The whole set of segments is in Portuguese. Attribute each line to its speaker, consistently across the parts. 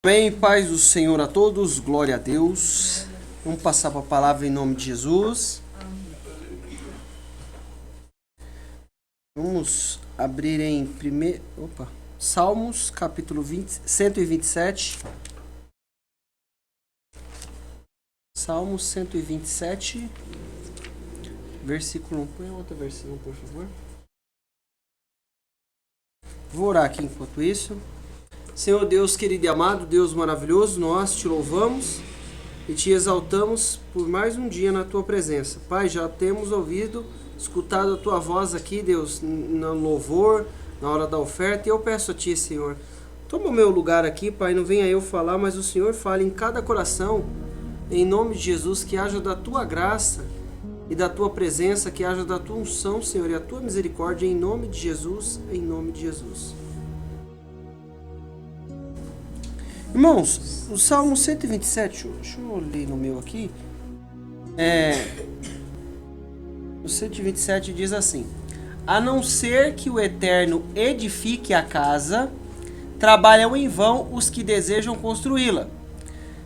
Speaker 1: Amém, paz do Senhor a todos, glória a Deus. Vamos passar para a palavra em nome de Jesus. Vamos abrir em Salmos, capítulo 127. Salmos 127, versículo 1. Põe a outra versão, por favor. Vou orar aqui enquanto isso. Senhor Deus querido e amado, Deus maravilhoso, nós te louvamos e te exaltamos por mais um dia na tua presença. Pai, já temos ouvido, escutado a tua voz aqui, Deus, no louvor, na hora da oferta, e eu peço a ti, Senhor, toma o meu lugar aqui, Pai, não venha eu falar, mas o Senhor fale em cada coração, em nome de Jesus, que haja da tua graça e da tua presença, que haja da tua unção, Senhor, e a tua misericórdia, em nome de Jesus, em nome de Jesus. Irmãos, o Salmo 127, deixa eu ler no meu aqui, o 127 diz assim: a não ser que o Eterno edifique a casa, trabalham em vão os que desejam construí-la.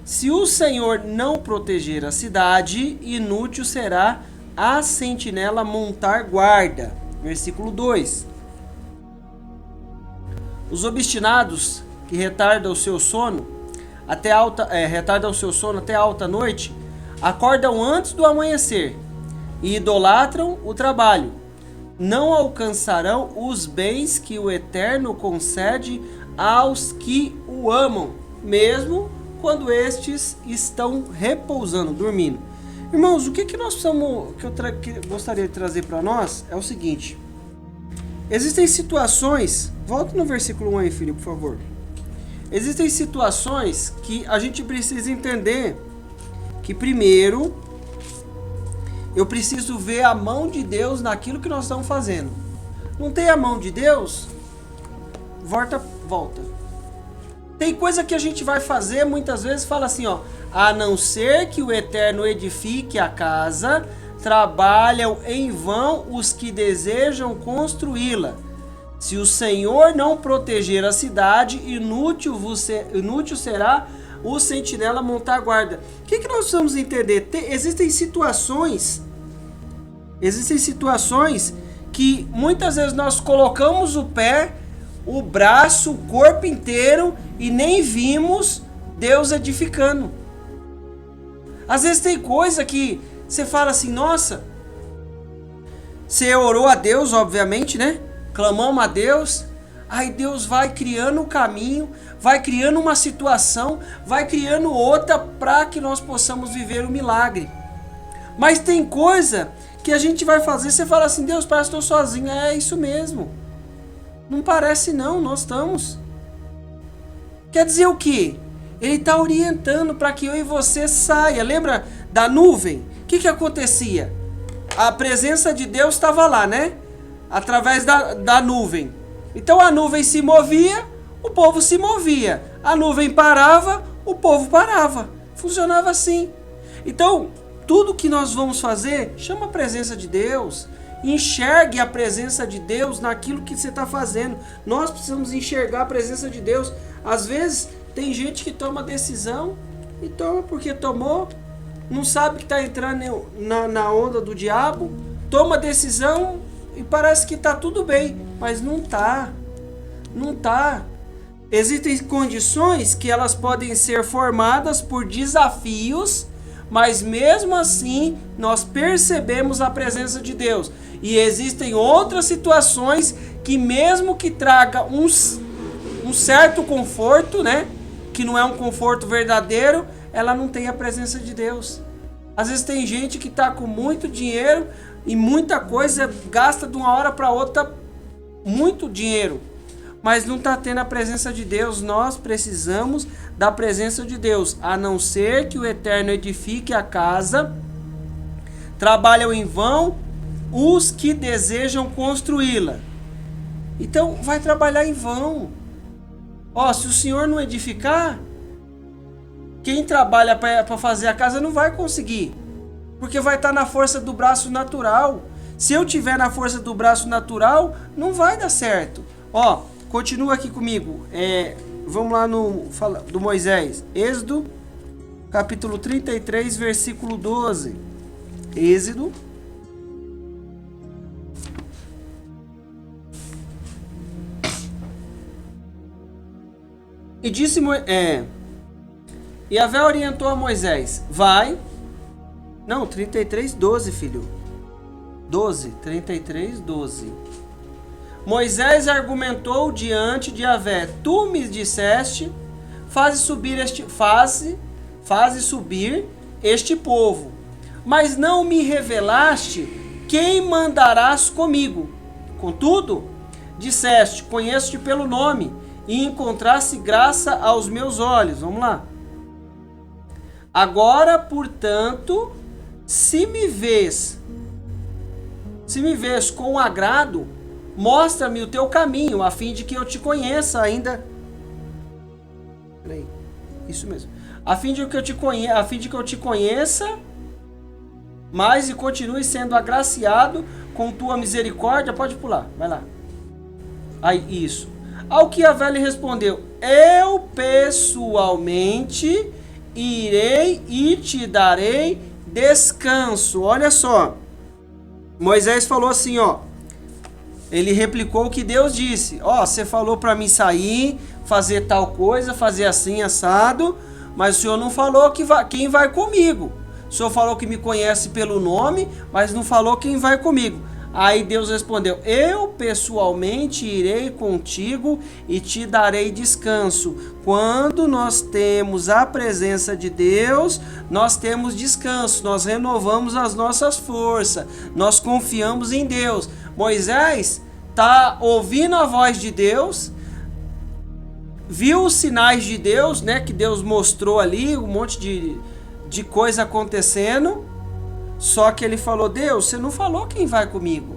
Speaker 1: Se o Senhor não proteger a cidade, inútil será a sentinela montar guarda. Versículo 2. Os obstinados que retardam o seu sono até alta noite, acordam antes do amanhecer e idolatram o trabalho. Não alcançarão os bens que o Eterno concede aos que o amam, mesmo quando estes estão repousando, dormindo. Irmãos, o que nós precisamos, que eu gostaria de trazer para nós é o seguinte: existem situações, volta no versículo 1 aí, filho, por favor. Existem situações que a gente precisa entender que, primeiro, eu preciso ver a mão de Deus naquilo que nós estamos fazendo. Não tem a mão de Deus? Volta. Tem coisa que a gente vai fazer, muitas vezes fala assim, ó: a não ser que o Eterno edifique a casa, trabalham em vão os que desejam construí-la. Se o Senhor não proteger a cidade, inútil será o sentinela montar guarda. O que nós precisamos entender? Existem situações que muitas vezes nós colocamos o pé, o braço, o corpo inteiro e nem vimos Deus edificando. Às vezes tem coisa que você fala assim, nossa, você orou a Deus, obviamente, né? Clamamos a Deus, aí Deus vai criando um caminho, vai criando uma situação, vai criando outra para que nós possamos viver o milagre. Mas tem coisa que a gente vai fazer, você fala assim, Deus, parece que estou sozinho. É isso mesmo. Não parece não, nós estamos. Quer dizer o quê? Ele está orientando para que eu e você saia. Lembra da nuvem? O que acontecia? A presença de Deus estava lá, né? Através da nuvem. Então a nuvem se movia, o povo se movia. A nuvem parava, o povo parava. Funcionava assim. Então, tudo que nós vamos fazer, chama a presença de Deus. Enxergue a presença de Deus naquilo que você está fazendo. Nós precisamos enxergar a presença de Deus. Às vezes, tem gente que toma decisão e toma porque tomou, não sabe que está entrando na onda do diabo, toma decisão e parece que está tudo bem, mas não está. Existem condições que elas podem ser formadas por desafios, mas mesmo assim nós percebemos a presença de Deus. E existem outras situações que mesmo que traga um certo conforto, né? Que não é um conforto verdadeiro, ela não tem a presença de Deus. Às vezes tem gente que está com muito dinheiro e muita coisa, gasta de uma hora para outra muito dinheiro, mas não está tendo a presença de Deus. Nós precisamos da presença de Deus. A não ser que o Eterno edifique a casa, trabalham em vão os que desejam construí-la. Então vai trabalhar em vão. Se o Senhor não edificar, quem trabalha para fazer a casa não vai conseguir, porque vai estar na força do braço natural. Se eu tiver na força do braço natural, não vai dar certo. Continua aqui comigo. vamos lá no fala do Moisés. Êxodo, capítulo 33, versículo 12. Êxodo. E disse Yahvé orientou a Moisés: vai. Não, 33, 12, filho. 12, 33, 12. Moisés argumentou diante de Yahvé: tu me disseste, faze subir este povo, mas não me revelaste quem mandarás comigo. Contudo, disseste: conheço-te pelo nome, e encontraste graça aos meus olhos. Vamos lá. Agora, portanto, se me vês com agrado, mostra-me o teu caminho, a fim de que eu te conheça ainda. Peraí, isso mesmo. A fim de que eu te conheça mais e continue sendo agraciado com tua misericórdia. Pode pular, vai lá. Aí, isso. Ao que Yahvé lhe respondeu: eu pessoalmente irei e te darei descanso. Olha só. Moisés falou assim, ó. Ele replicou o que Deus disse. Ó, você falou para mim sair, fazer tal coisa, fazer assim, assado, mas o Senhor não falou quem vai comigo. O Senhor falou que me conhece pelo nome, mas não falou quem vai comigo. Aí Deus respondeu: eu pessoalmente irei contigo e te darei descanso. Quando nós temos a presença de Deus, nós temos descanso, nós renovamos as nossas forças, nós confiamos em Deus. Moisés está ouvindo a voz de Deus, viu os sinais de Deus, né, que Deus mostrou ali, um monte de coisa acontecendo. Só que ele falou: Deus, você não falou quem vai comigo.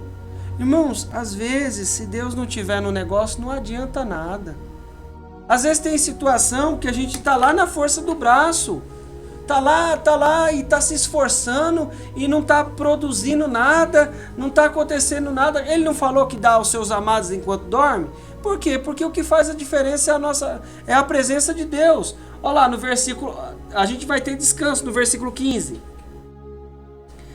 Speaker 1: Irmãos, às vezes, se Deus não estiver no negócio, não adianta nada. Às vezes tem situação que a gente está lá na força do braço, tá lá e está se esforçando e não está produzindo nada, não está acontecendo nada. Ele não falou que dá aos seus amados enquanto dorme? Por quê? Porque o que faz a diferença é a presença de Deus. Olha lá no versículo, a gente vai ter descanso no versículo 15.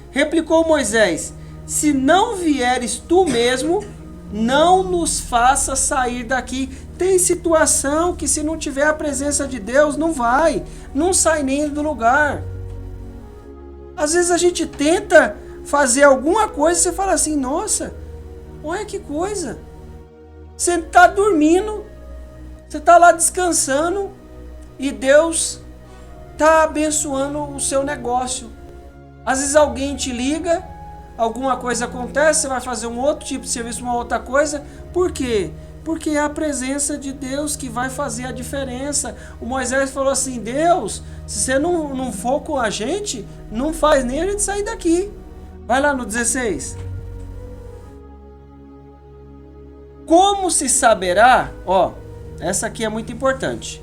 Speaker 1: Replicou Moisés: se não vieres tu mesmo, não nos faça sair daqui. Tem situação que se não tiver a presença de Deus, não sai nem do lugar. Às vezes a gente tenta fazer alguma coisa e você fala assim: nossa, olha que coisa. Você está dormindo, você está lá descansando e Deus está abençoando o seu negócio. Às vezes alguém te liga, alguma coisa acontece, você vai fazer um outro tipo de serviço, uma outra coisa. Por quê? Porque é a presença de Deus que vai fazer a diferença. O Moisés falou assim: Deus, se você não for com a gente, não faz nem a gente sair daqui. Vai lá no 16. Como se saberá, ó, essa aqui é muito importante.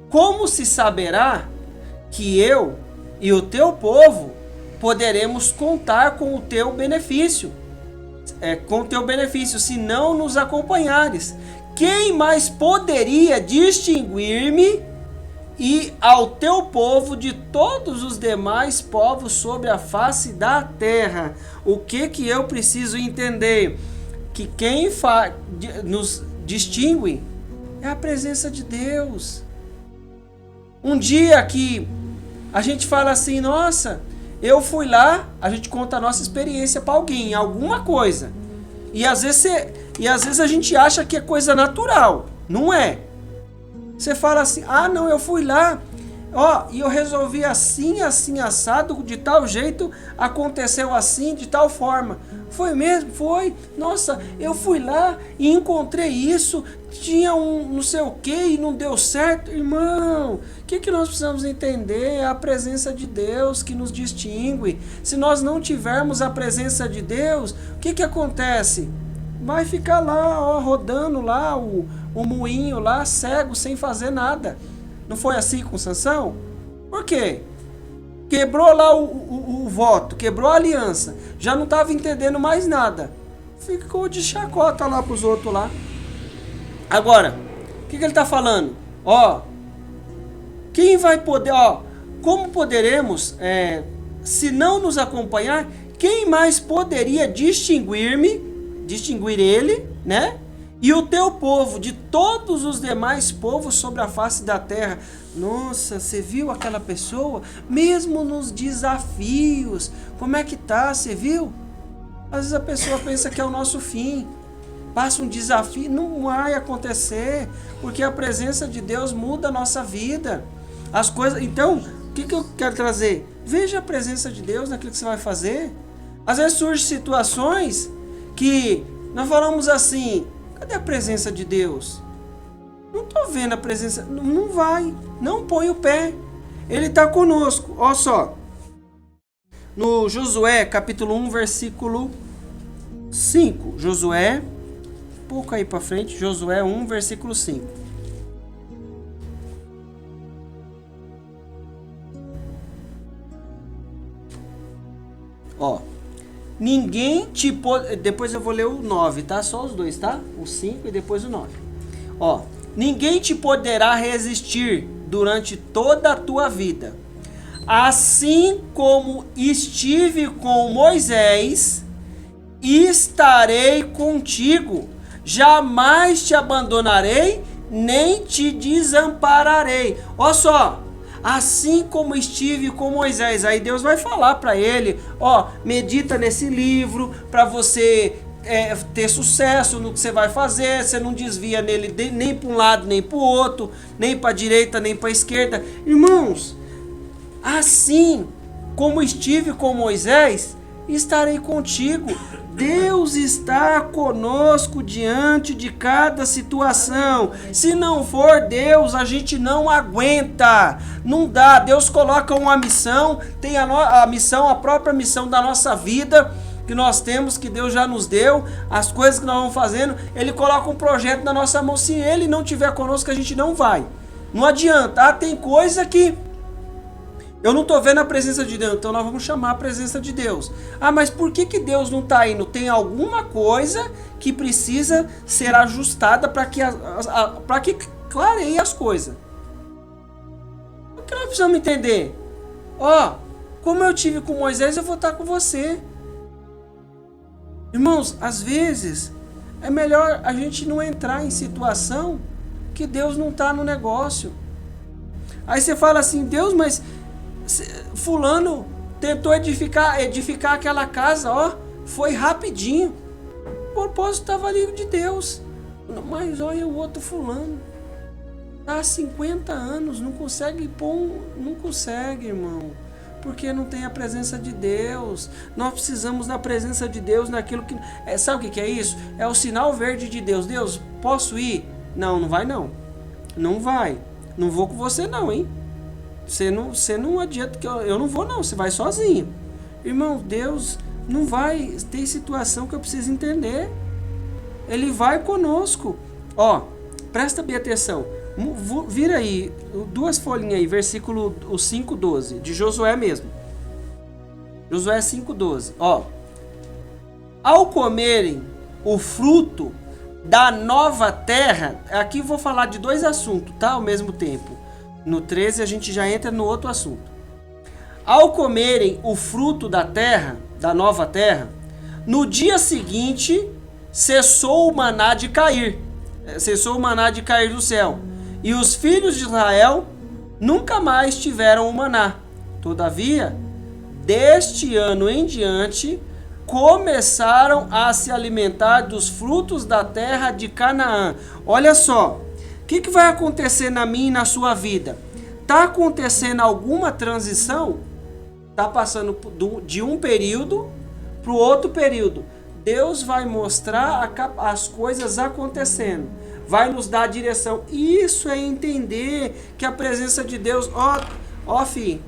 Speaker 1: Como se saberá que eu e o teu povo poderemos contar com o teu benefício, se não nos acompanhares? Quem mais poderia distinguir-me e ao teu povo de todos os demais povos sobre a face da terra? O que eu preciso entender? Que quem nos distingue é a presença de Deus. Um dia que a gente fala assim: nossa, eu fui lá, a gente conta a nossa experiência para alguém, alguma coisa. E às vezes a gente acha que é coisa natural. Não é. Você fala assim: ah, não, eu fui lá, ó, e eu resolvi assim, assim, assado, de tal jeito, aconteceu assim, de tal forma. Foi mesmo? Foi. Nossa, eu fui lá e encontrei isso, tinha um não sei o que e não deu certo. Irmão, o que nós precisamos entender? É a presença de Deus que nos distingue. Se nós não tivermos a presença de Deus, o que acontece? Vai ficar lá, ó, rodando lá o moinho lá, cego, sem fazer nada. Não foi assim com Sansão? Por quê? Quebrou lá o voto, quebrou a aliança, já não estava entendendo mais nada. Ficou de chacota lá para os outros lá. Agora, o que ele está falando? Ó, quem vai poder, ó, como poderemos, se não nos acompanhar, quem mais poderia distinguir ele, né? E o teu povo de todos os demais povos sobre a face da terra. Nossa, você viu aquela pessoa? Mesmo nos desafios, como é que tá? Você viu? Às vezes a pessoa pensa que é o nosso fim. Passa um desafio, não vai acontecer, porque a presença de Deus muda a nossa vida. As coisas. Então, o que eu quero trazer? Veja a presença de Deus naquilo que você vai fazer. Às vezes surgem situações que nós falamos assim: cadê a presença de Deus? Não estou vendo a presença. Não vai. Não põe o pé. Ele está conosco. Olha só. No Josué, capítulo 1, versículo 5. Josué, um pouco aí para frente. Josué 1, versículo 5. Ó. Ninguém te pode... Depois eu vou ler o 9, tá? Só os dois, tá? O 5 e depois o 9. Ó. Ninguém te poderá resistir durante toda a tua vida. Assim como estive com Moisés, estarei contigo. Jamais te abandonarei, nem te desampararei. Olha só. Assim como estive com Moisés. Aí Deus vai falar para ele, ó, medita nesse livro para você ter sucesso no que você vai fazer. Você não desvia nele nem para um lado nem para o outro, nem para a direita nem para a esquerda. Irmãos, assim como estive com Moisés, estarei contigo. Deus está conosco diante de cada situação. Se não for Deus, a gente não aguenta. Não dá. Deus coloca uma missão, tem a missão, a própria missão da nossa vida, que nós temos, que Deus já nos deu, as coisas que nós vamos fazendo. Ele coloca um projeto na nossa mão. Se Ele não estiver conosco, a gente não vai. Não adianta. Tem coisa que eu não estou vendo a presença de Deus, então nós vamos chamar a presença de Deus. Mas por que Deus não está indo? Tem alguma coisa que precisa ser ajustada para que clareie as coisas. O que nós precisamos entender? Como eu tive com Moisés, eu vou estar com você. Irmãos, às vezes é melhor a gente não entrar em situação que Deus não está no negócio. Aí você fala assim: Deus, mas fulano tentou edificar aquela casa, foi rapidinho. O propósito estava ali de Deus. Mas olha o outro fulano, está há 50 anos, não consegue não consegue, irmão, porque não tem a presença de Deus. Nós precisamos da presença de Deus naquilo que... sabe o que é isso? É o sinal verde de Deus. Deus, posso ir? Não vai não. Não vai. Não vou com você não, hein? Você não adianta que eu não vou não, você vai sozinho. Irmão, Deus não vai ter situação que eu preciso entender. Ele vai conosco. Presta bem atenção. Vira aí, 2 folhinhas aí, versículo 5:12, de Josué mesmo. Josué 5:12. Ao comerem o fruto da nova terra, aqui vou falar de 2 assuntos, tá? Ao mesmo tempo. No 13 a gente já entra no outro assunto. Ao comerem o fruto da terra, da nova terra, no dia seguinte cessou o maná de cair. Cessou o maná de cair do céu. E os filhos de Israel nunca mais tiveram o maná. Todavia, deste ano em diante, começaram a se alimentar dos frutos da terra de Canaã. Olha só. O que vai acontecer na minha e na sua vida? Está acontecendo alguma transição? Está passando de um período para o outro período. Deus vai mostrar as coisas acontecendo. Vai nos dar a direção. Isso é entender que a presença de Deus... filho,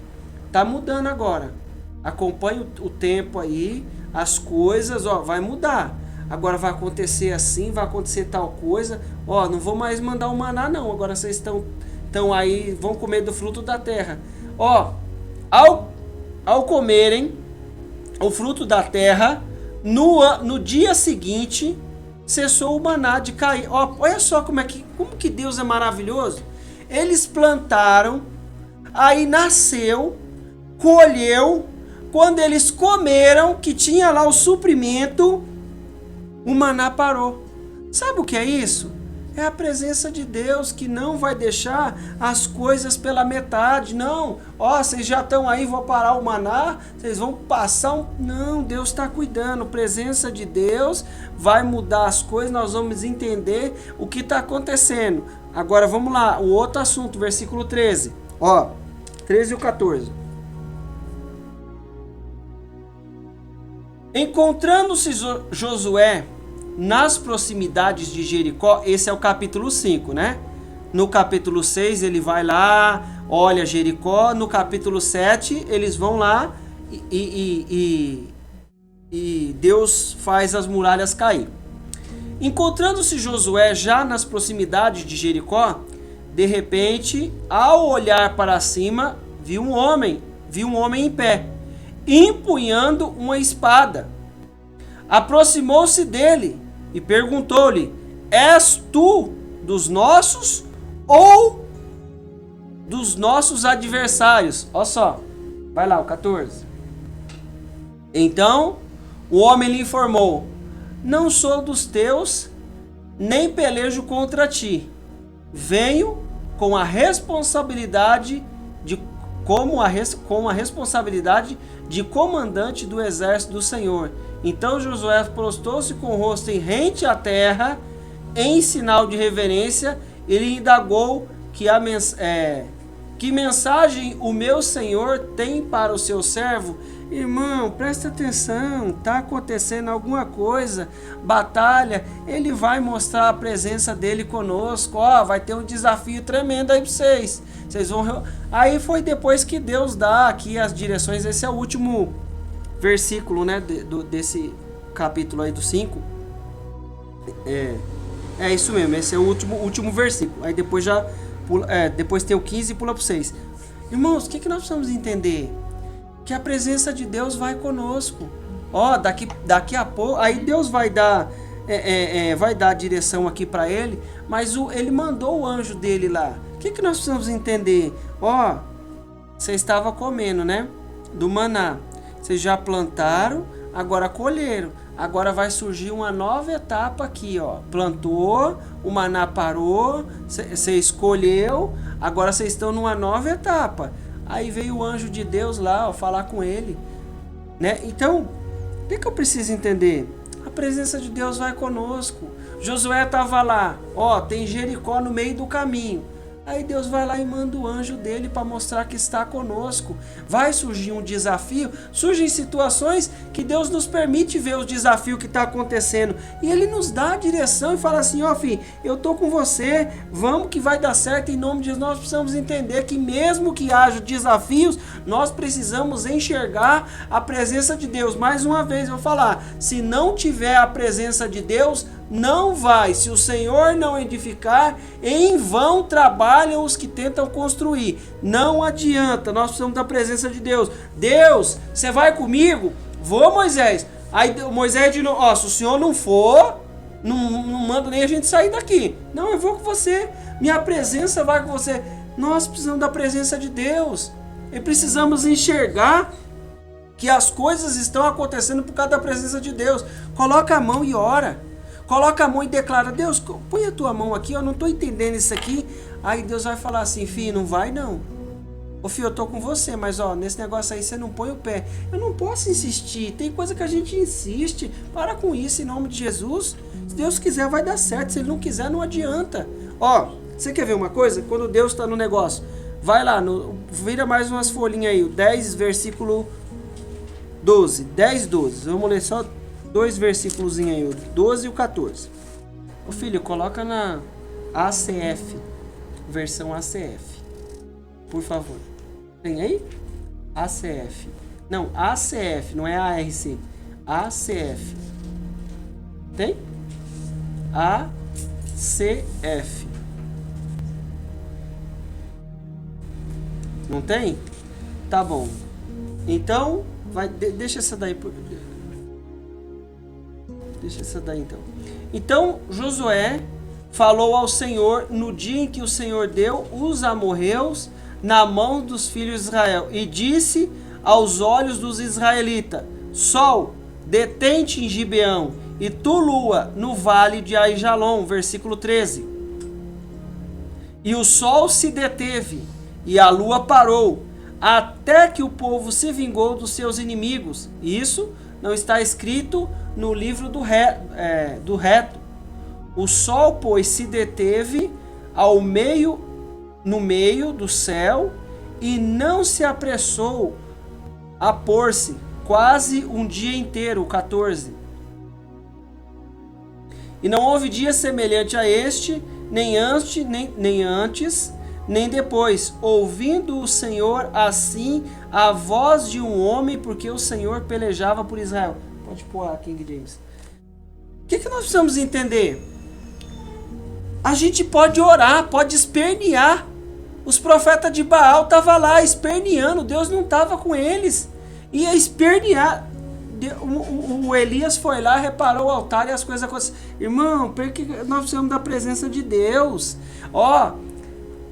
Speaker 1: está mudando agora. Acompanhe o tempo aí. As coisas, vai mudar. Agora vai acontecer assim, vai acontecer tal coisa. Não vou mais mandar o maná não. Agora vocês estão aí, vão comer do fruto da terra. Ao comerem o fruto da terra, no dia seguinte, cessou o maná de cair. Olha só como que Deus é maravilhoso. Eles plantaram, aí nasceu, colheu. Quando eles comeram, que tinha lá o suprimento, o maná parou. Sabe o que é isso? É a presença de Deus que não vai deixar as coisas pela metade. Não, vocês já estão aí, vou parar o maná, vocês vão passar um... Não, Deus está cuidando. Presença de Deus vai mudar as coisas, nós vamos entender o que está acontecendo. Agora vamos lá, o outro assunto, versículo 13. 13 e 14. Encontrando-se Josué nas proximidades de Jericó, esse é o capítulo 5, né? No capítulo 6 ele vai lá, olha Jericó. No capítulo 7 eles vão lá e Deus faz as muralhas cair. Encontrando-se Josué já nas proximidades de Jericó, de repente, ao olhar para cima, viu um homem em pé, empunhando uma espada. Aproximou-se dele e perguntou-lhe: és tu dos nossos ou dos nossos adversários? Olha só, vai lá, o 14. Então o homem lhe informou: não sou dos teus, nem pelejo contra ti. Venho com a responsabilidade de comandante do exército do Senhor. Então Josué prostrou-se com o rosto em rente à terra, em sinal de reverência. Ele indagou que mensagem o meu Senhor tem para o seu servo. Irmão, presta atenção, está acontecendo alguma coisa, batalha, ele vai mostrar a presença dele conosco. Vai ter um desafio tremendo aí para vocês. Vocês vão... Aí foi depois que Deus dá aqui as direções. Esse é o último versículo, né, desse capítulo aí do 5. É isso mesmo, esse é o último versículo. Aí depois já pula, depois tem o 15 e pula para o 6. Irmãos, o que nós precisamos entender? Que a presença de Deus vai conosco. Daqui a pouco, aí Deus vai dar a direção aqui para ele, mas ele mandou o anjo dele lá. O que nós precisamos entender? Você estava comendo, né, do maná. Vocês já plantaram, agora colheram. Agora vai surgir uma nova etapa aqui, Plantou, o maná parou, você escolheu, agora vocês estão numa nova etapa. Aí veio o anjo de Deus lá, falar com ele, né? Então, o que eu preciso entender? A presença de Deus vai conosco. Josué estava lá, tem Jericó no meio do caminho. Aí Deus vai lá e manda o anjo dele para mostrar que está conosco. Vai surgir um desafio, surgem situações que Deus nos permite ver o desafio que está acontecendo. E Ele nos dá a direção e fala assim: filho, eu estou com você, vamos que vai dar certo em nome de Jesus. Nós precisamos entender que mesmo que haja desafios, nós precisamos enxergar a presença de Deus. Mais uma vez eu vou falar, se não tiver a presença de Deus, não vai. Se o Senhor não edificar, em vão trabalham os que tentam construir. Não adianta, nós precisamos da presença de Deus. Deus, você vai comigo? Vou, Moisés. Aí Moisés de novo: se o Senhor não for, não manda nem a gente sair daqui. Não, eu vou com você, minha presença vai com você. Nós precisamos da presença de Deus e precisamos enxergar que as coisas estão acontecendo por causa da presença de Deus. Coloca a mão e ora. Coloca a mão e declara: Deus, põe a tua mão aqui, eu não estou entendendo isso aqui. Aí Deus vai falar assim: filho, não vai não. Filho, eu estou com você, mas nesse negócio aí você não põe o pé. Eu não posso insistir, tem coisa que a gente insiste. Para com isso em nome de Jesus. Se Deus quiser vai dar certo, se Ele não quiser não adianta. Você quer ver uma coisa? Quando Deus está no negócio, vai lá, vira mais umas folhinhas aí, o 10 versículo 12, 10, 12. Vamos ler só 2 versículos aí, o 12 e o 14. Filho, coloca na ACF, versão ACF, por favor. Tem aí? ACF. Não, ACF, não é ARC. ACF. Tem? ACF. Não tem? Tá bom. Então, deixa essa daí. Deixa essa daí então. Então, Josué falou ao Senhor no dia em que o Senhor deu os amorreus na mão dos filhos de Israel, e disse aos olhos dos israelitas: Sol, detente em Gibeão, e tu, lua, no vale de Aijalon. Versículo 13. E o sol se deteve, e a lua parou, até que o povo se vingou dos seus inimigos. Isso não está escrito no livro do reto. O sol, pois, se deteve no meio do céu, e não se apressou a pôr-se, quase um dia inteiro. 14. E não houve dia semelhante a este, nem antes, nem depois, ouvindo o Senhor assim a voz de um homem, porque o Senhor pelejava por Israel. Pode pôr a King James. O que nós precisamos entender? A gente pode orar, pode espernear. Os profetas de Baal estavam lá esperneando, Deus não estava com eles. Ia espernear. O Elias foi lá, reparou o altar e as coisas aconteceram. Irmão, porque nós precisamos da presença de Deus.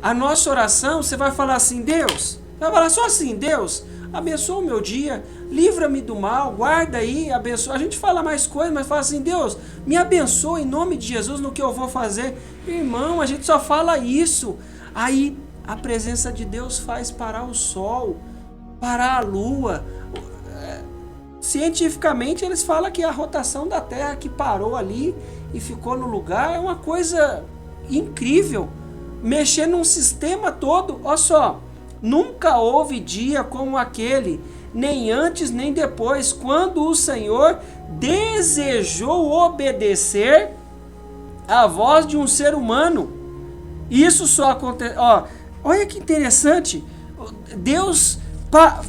Speaker 1: A nossa oração, você vai falar assim: Deus, vai falar só assim: Deus, abençoa o meu dia, livra-me do mal, guarda aí, abençoa. A gente fala mais coisas, mas fala assim: Deus, me abençoa em nome de Jesus no que eu vou fazer. Irmão, a gente só fala isso. Aí a presença de Deus faz parar o sol, parar a lua. Cientificamente eles falam que a rotação da Terra que parou ali e ficou no lugar é uma coisa incrível. Mexer num sistema todo. Olha só, nunca houve dia como aquele, nem antes nem depois, quando o Senhor desejou obedecer à voz de um ser humano. Isso só acontece. Olha que interessante. Deus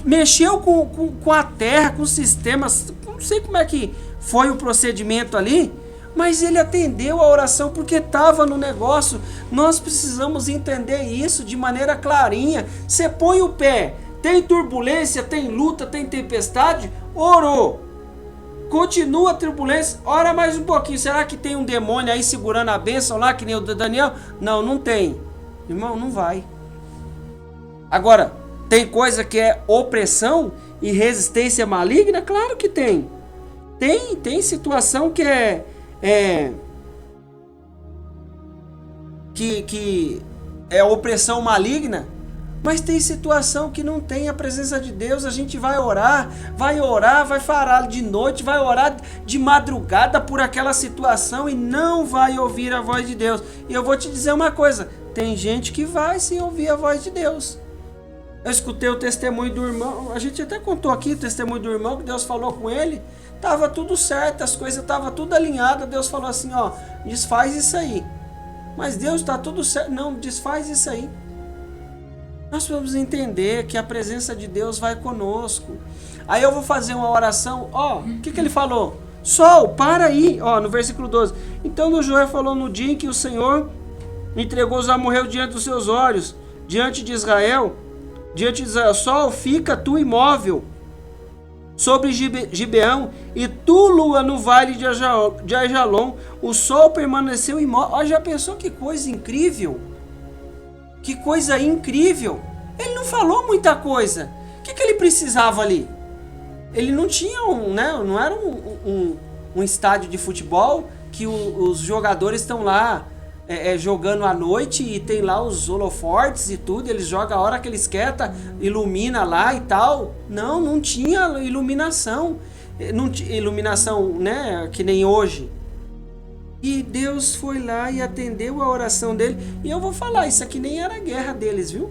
Speaker 1: mexeu com a terra, com os sistemas. Não sei como é que foi o procedimento ali, mas ele atendeu a oração porque estava no negócio. Nós precisamos entender isso de maneira clarinha. Você põe o pé, tem turbulência, tem luta, tem tempestade, orou. Continua a turbulência, ora mais um pouquinho. Será que tem um demônio aí segurando a bênção lá, que nem o de Daniel? Não, não tem. Irmão, não vai. Agora, tem coisa que é opressão e resistência maligna? Claro que tem. Tem situação que que é opressão maligna, mas tem situação que não tem a presença de Deus. A gente vai orar, vai falar de noite, vai orar de madrugada por aquela situação e não vai ouvir a voz de Deus. E eu vou te dizer uma coisa, tem gente que vai sim ouvir a voz de Deus. Eu escutei o testemunho do irmão, a gente até contou aqui o testemunho do irmão, que Deus falou com ele, estava tudo certo, as coisas estavam tudo alinhadas, Deus falou assim, desfaz isso aí. Mas Deus, está tudo certo, não, desfaz isso aí. Nós precisamos entender que a presença de Deus vai conosco. Aí eu vou fazer uma oração, o que ele falou? Sol, para aí, no versículo 12. Então Josué falou no dia em que o Senhor entregou os amorreus diante dos seus olhos, diante de Israel, Sol, fica tu imóvel sobre Gibeão, e tu, lua, no vale de Aijalon. O sol permaneceu imóvel. Já pensou que coisa incrível? Que coisa incrível! Ele não falou muita coisa. O que ele precisava ali? Ele não tinha não era um estádio de futebol que os jogadores estão lá jogando à noite e tem lá os holofortes e tudo, eles jogam a hora que eles querem, ilumina lá e tal. Não tinha iluminação. Não tinha iluminação, que nem hoje. E Deus foi lá e atendeu a oração dele. E eu vou falar, isso aqui nem era a guerra deles, viu?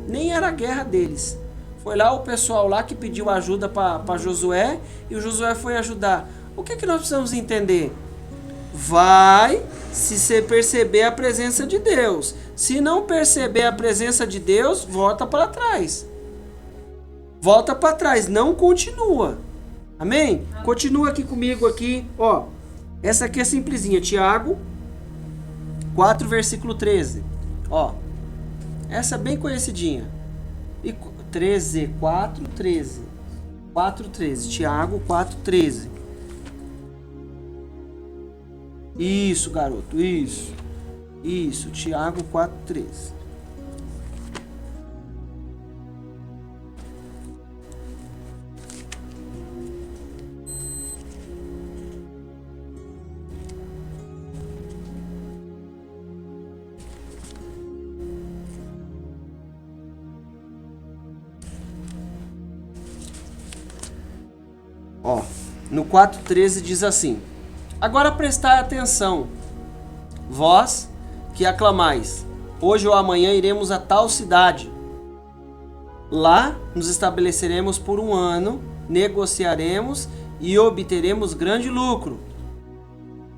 Speaker 1: Nem era a guerra deles. Foi lá o pessoal lá que pediu ajuda para Josué, e o Josué foi ajudar. O que nós precisamos entender? Vai se você perceber a presença de Deus. Se não perceber a presença de Deus, volta para trás. Volta para trás, não continua. Amém? Continua aqui comigo aqui, Essa aqui é simplesinha, Tiago 4, versículo 13. Essa é bem conhecidinha. 4:13. Tiago 4:13. Isso, garoto, isso. Isso, Tiago 4:13. Ó, no 4:13 diz assim: agora prestai atenção, vós que aclamais, hoje ou amanhã iremos a tal cidade. Lá nos estabeleceremos por um ano, negociaremos e obteremos grande lucro.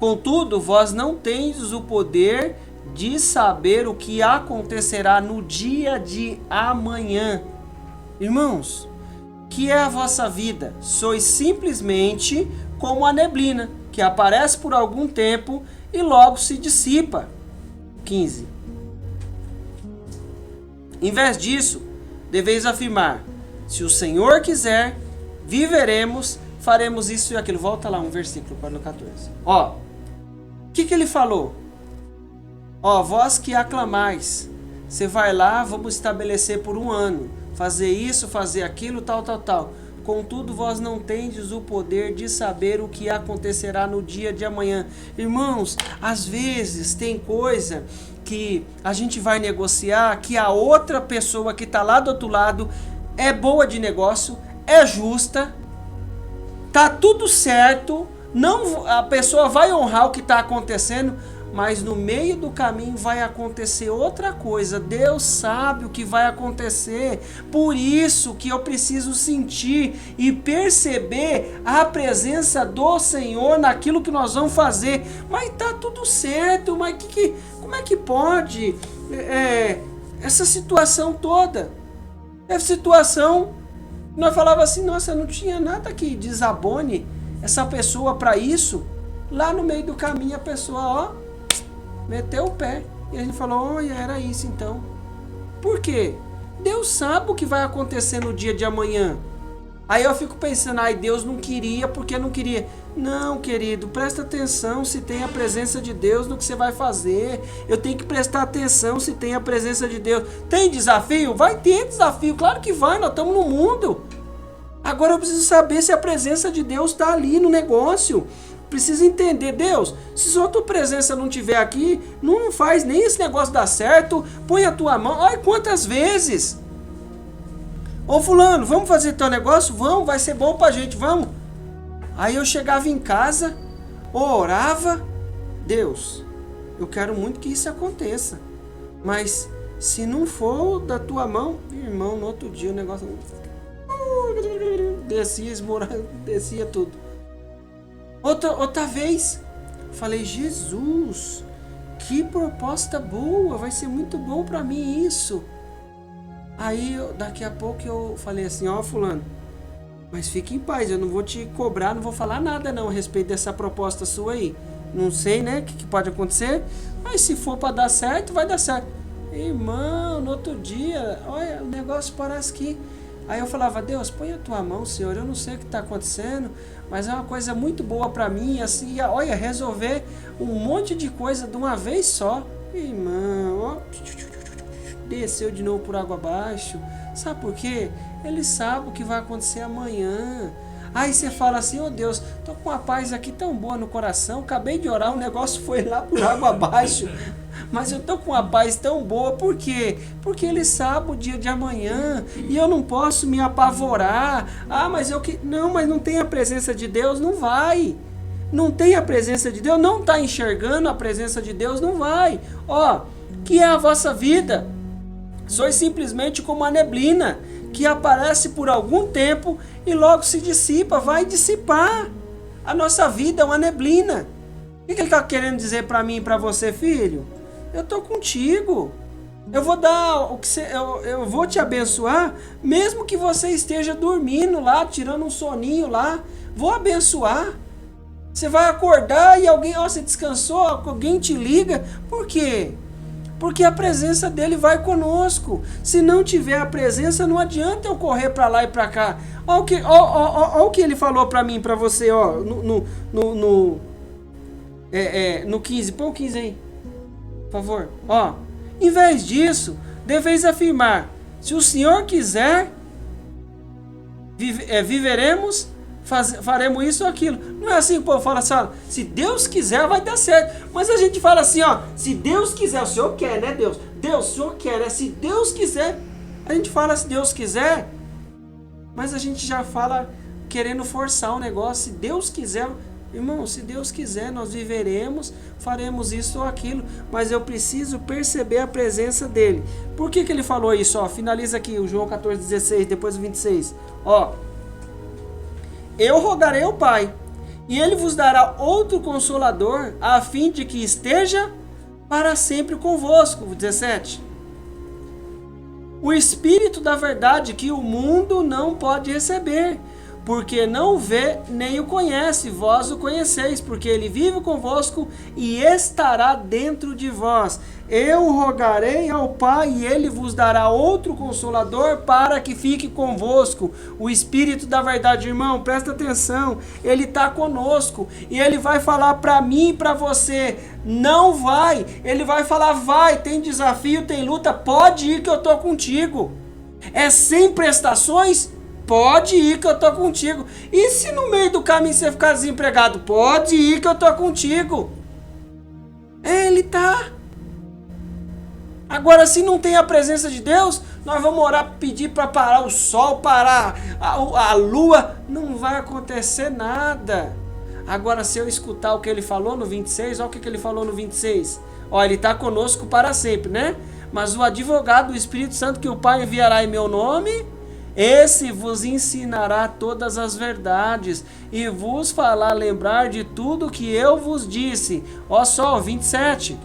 Speaker 1: Contudo, vós não tendes o poder de saber o que acontecerá no dia de amanhã. Irmãos, que é a vossa vida? Sois simplesmente como a neblina, que aparece por algum tempo e logo se dissipa. 15. Em vez disso, deveis afirmar: se o Senhor quiser, viveremos, faremos isso e aquilo. Volta lá um versículo para o 14. Ó, o que ele falou? Ó, vós que aclamais, você vai lá, vamos estabelecer por um ano, fazer isso, fazer aquilo, tal. Contudo, vós não tendes o poder de saber o que acontecerá no dia de amanhã. Irmãos, às vezes tem coisa que a gente vai negociar, que a outra pessoa que está lá do outro lado é boa de negócio, é justa, tá tudo certo, não, a pessoa vai honrar o que está acontecendo, mas no meio do caminho vai acontecer outra coisa. Deus sabe o que vai acontecer. Por isso que eu preciso sentir e perceber a presença do Senhor naquilo que nós vamos fazer. Mas tá tudo certo, mas como é que pode essa situação toda? Essa situação, nós falava assim, nossa, não tinha nada que desabone essa pessoa para isso. Lá no meio do caminho a pessoa, ó, meteu o pé. E a gente falou, olha, era isso então. Por quê? Deus sabe o que vai acontecer no dia de amanhã. Aí eu fico pensando, ai, Deus não queria porque não queria. Não, querido, presta atenção se tem a presença de Deus no que você vai fazer. Eu tenho que prestar atenção se tem a presença de Deus. Tem desafio? Vai ter desafio, claro que vai, nós estamos no mundo. Agora eu preciso saber se a presença de Deus está ali no negócio. Preciso entender, Deus, se só a tua presença não estiver aqui, não faz nem esse negócio dar certo, põe a tua mão. Olha quantas vezes. Ô fulano, vamos fazer teu negócio? Vamos, vai ser bom pra gente, vamos. Aí eu chegava em casa, orava, Deus, eu quero muito que isso aconteça, mas se não for da tua mão, irmão, no outro dia o negócio descia tudo. Outra vez, falei, Jesus, que proposta boa, vai ser muito bom para mim isso. Aí, daqui a pouco eu falei assim, ó fulano, mas fique em paz, eu não vou te cobrar, não vou falar nada não a respeito dessa proposta sua aí. Não sei, né, o que pode acontecer, mas se for para dar certo, vai dar certo. Irmão, no outro dia, olha, o negócio parece que... Aí eu falava, Deus, põe a tua mão, Senhor, eu não sei o que está acontecendo, mas é uma coisa muito boa para mim, assim, olha, resolver um monte de coisa de uma vez só. Irmão, ó, desceu de novo por água abaixo. Sabe por quê? Ele sabe o que vai acontecer amanhã. Aí você fala assim, ô Deus, tô com uma paz aqui tão boa no coração, acabei de orar, o negócio foi lá por água abaixo. Mas eu tô com uma paz tão boa, por quê? Porque ele sabe o dia de amanhã e eu não posso me apavorar. Ah, mas mas não tem a presença de Deus, não vai. Não tem a presença de Deus, não está enxergando a presença de Deus, não vai. Ó, que é a vossa vida? Sois simplesmente como a neblina que aparece por algum tempo e logo se dissipa, vai dissipar. A nossa vida é uma neblina. O que ele está querendo dizer para mim e para você, filho? Eu estou contigo. Eu vou dar o que eu vou te abençoar, mesmo que você esteja dormindo lá, tirando um soninho lá. Vou abençoar. Você vai acordar e alguém, você descansou, alguém te liga. Por quê? Porque a presença dele vai conosco. Se não tiver a presença, não adianta eu correr para lá e para cá. Olha o que ele falou para mim, para você, ó, no 15. Põe o 15 aí. Por favor. Ó, em vez disso, deveis afirmar: se o Senhor quiser, viveremos, faremos isso ou aquilo. Não é assim que o povo fala assim, ó, se Deus quiser vai dar certo. Mas a gente fala assim, ó, se Deus quiser, o Senhor quer, né, Deus? Deus, o Senhor quer, né? Se Deus quiser, a gente fala se Deus quiser, mas a gente já fala querendo forçar o negócio. Se Deus quiser, irmão, se Deus quiser, nós viveremos, faremos isso ou aquilo, mas eu preciso perceber a presença dele. Por que ele falou isso? Ó, finaliza aqui o João 14,16, depois o 26. Ó, eu rogarei ao Pai, e ele vos dará outro Consolador, a fim de que esteja para sempre convosco. 17. O Espírito da verdade que o mundo não pode receber, porque não o vê nem o conhece, vós o conheceis, porque ele vive convosco e estará dentro de vós. Eu rogarei ao Pai e ele vos dará outro Consolador para que fique convosco. O Espírito da verdade, irmão, presta atenção, ele está conosco e ele vai falar para mim e para você, não vai, ele vai falar, vai, tem desafio, tem luta, pode ir que eu estou contigo. É sem prestações? Pode ir que eu tô contigo. E se no meio do caminho você ficar desempregado? Pode ir que eu tô contigo. Ele tá. Agora, se não tem a presença de Deus, nós vamos orar, pedir para parar o sol, parar a lua. Não vai acontecer nada. Agora, se eu escutar o que ele falou no 26, olha o que ele falou no 26. Ó, ele tá conosco para sempre, né? Mas o advogado, o Espírito Santo, que o Pai enviará em meu nome, esse vos ensinará todas as verdades e vos fará lembrar de tudo que eu vos disse. Ó só, 27.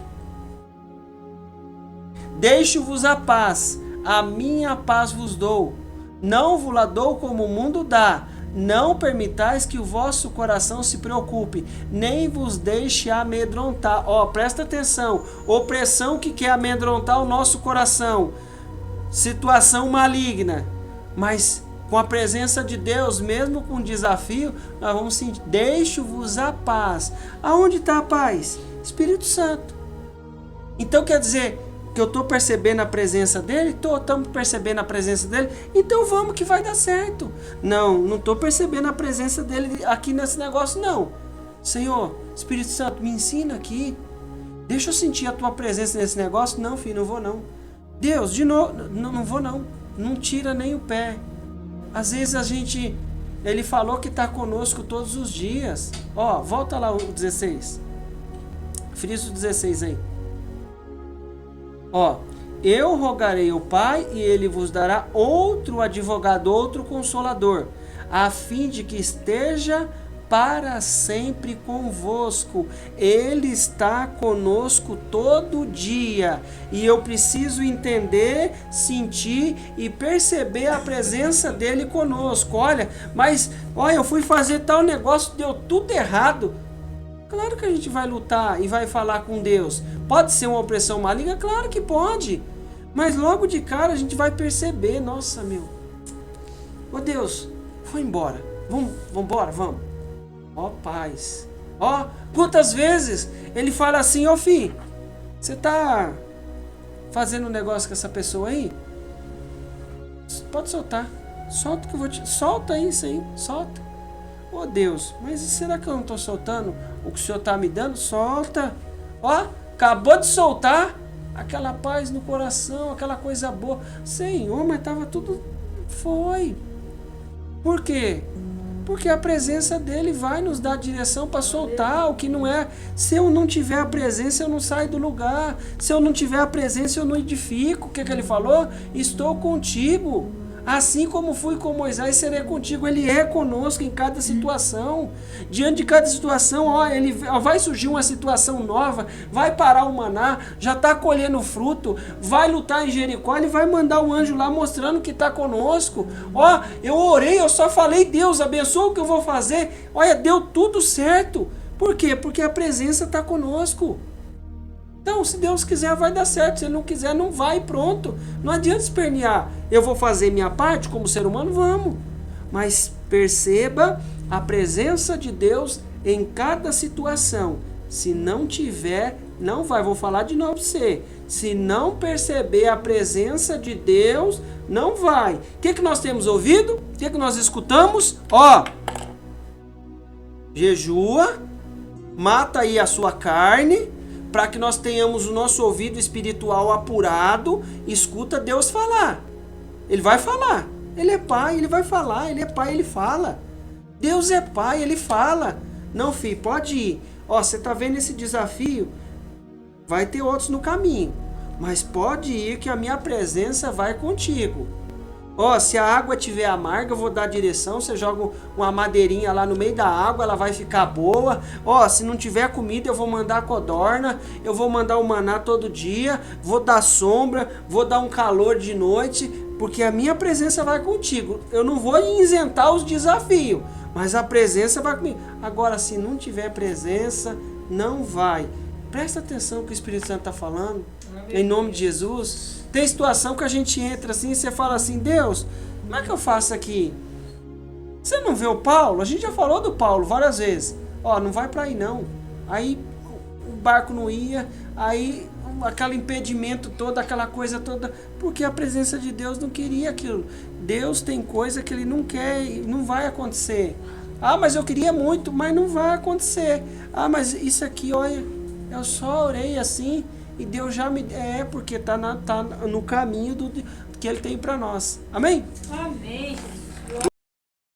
Speaker 1: Deixo-vos a paz, a minha paz vos dou. Não vos la dou como o mundo dá. Não permitais que o vosso coração se preocupe, nem vos deixe amedrontar. Ó, presta atenção. Opressão que quer amedrontar o nosso coração. Situação maligna. Mas com a presença de Deus, mesmo com desafio, nós vamos sentir, deixo-vos a paz. Aonde está a paz? Espírito Santo. Então quer dizer que eu estou percebendo a presença dele? Estamos percebendo a presença dele? Então vamos que vai dar certo. Não estou percebendo a presença dele aqui nesse negócio, não. Senhor, Espírito Santo, me ensina aqui. Deixa eu sentir a tua presença nesse negócio. Não, filho, não vou não. Deus, de novo, não vou não. Não tira nem o pé. Às vezes ele falou que está conosco todos os dias. Ó, volta lá o 16. Frisa o 16 aí. Ó, eu rogarei ao Pai e ele vos dará outro advogado, outro consolador, a fim de que esteja para sempre convosco. Ele está conosco todo dia e eu preciso entender, sentir e perceber a presença dele conosco. Olha, eu fui fazer tal negócio, deu tudo errado. Claro que a gente vai lutar e vai falar com Deus. Pode ser uma opressão maligna? Claro que pode. Mas logo de cara a gente vai perceber, nossa, ô Deus, foi embora. Vamos embora, vamos. Ó paz. Ó, quantas vezes ele fala assim, ó filho, você tá fazendo um negócio com essa pessoa aí? Pode soltar. Solta que eu vou te... Solta isso aí, solta. Ô Deus, mas será que eu não tô soltando o que o Senhor tá me dando? Solta. Ó, acabou de soltar aquela paz no coração, aquela coisa boa. Senhor, mas tava tudo... Foi. Por quê? Porque a presença dele vai nos dar direção para soltar o que não é. Se eu não tiver a presença, eu não saio do lugar. Se eu não tiver a presença, eu não edifico. O que ele falou? Estou contigo. Assim como fui com Moisés, serei contigo. Ele é conosco em cada situação. Diante de cada situação, vai surgir uma situação nova, vai parar o maná, já está colhendo fruto, vai lutar em Jericó, ele vai mandar um anjo lá mostrando que está conosco. Eu orei, eu só falei, Deus, abençoa o que eu vou fazer. Olha, deu tudo certo. Por quê? Porque a presença está conosco. Então, se Deus quiser, vai dar certo. Se Ele não quiser, não vai, pronto. Não adianta espernear. Eu vou fazer minha parte como ser humano? Vamos. Mas perceba a presença de Deus em cada situação. Se não tiver, Não vai, vou falar de novo pra você. Se não perceber a presença de Deus, não vai. O que nós temos ouvido? O que nós escutamos? Ó, jejua, mata aí a sua carne, para que nós tenhamos o nosso ouvido espiritual apurado, escuta Deus falar. Ele vai falar. Ele é pai, ele vai falar. Ele é pai, ele fala. Deus é pai, ele fala. Não, filho, pode ir. Ó, você tá vendo esse desafio? Vai ter outros no caminho. Mas pode ir que a minha presença vai contigo. Ó, se a água estiver amarga, eu vou dar direção. Você joga uma madeirinha lá no meio da água, ela vai ficar boa. Ó, se não tiver comida, eu vou mandar a codorna. Eu vou mandar o maná todo dia. Vou dar sombra, vou dar um calor de noite. Porque a minha presença vai contigo. Eu não vou isentar os desafios, mas a presença vai comigo. Agora, se não tiver presença, não vai. Presta atenção no que o Espírito Santo está falando. Em nome de Jesus. Tem situação que a gente entra assim e você fala assim, Deus, como é que eu faço aqui? Você não vê o Paulo? A gente já falou do Paulo várias vezes. Ó, não vai para aí não. Aí o barco não ia, aí aquele impedimento todo, aquela coisa toda, porque a presença de Deus não queria aquilo. Deus tem coisa que ele não quer e não vai acontecer. Ah, mas eu queria muito, mas não vai acontecer. Ah, mas isso aqui, olha, eu só orei assim e Deus já me... porque tá no caminho do que ele tem para nós. Amém?
Speaker 2: Amém.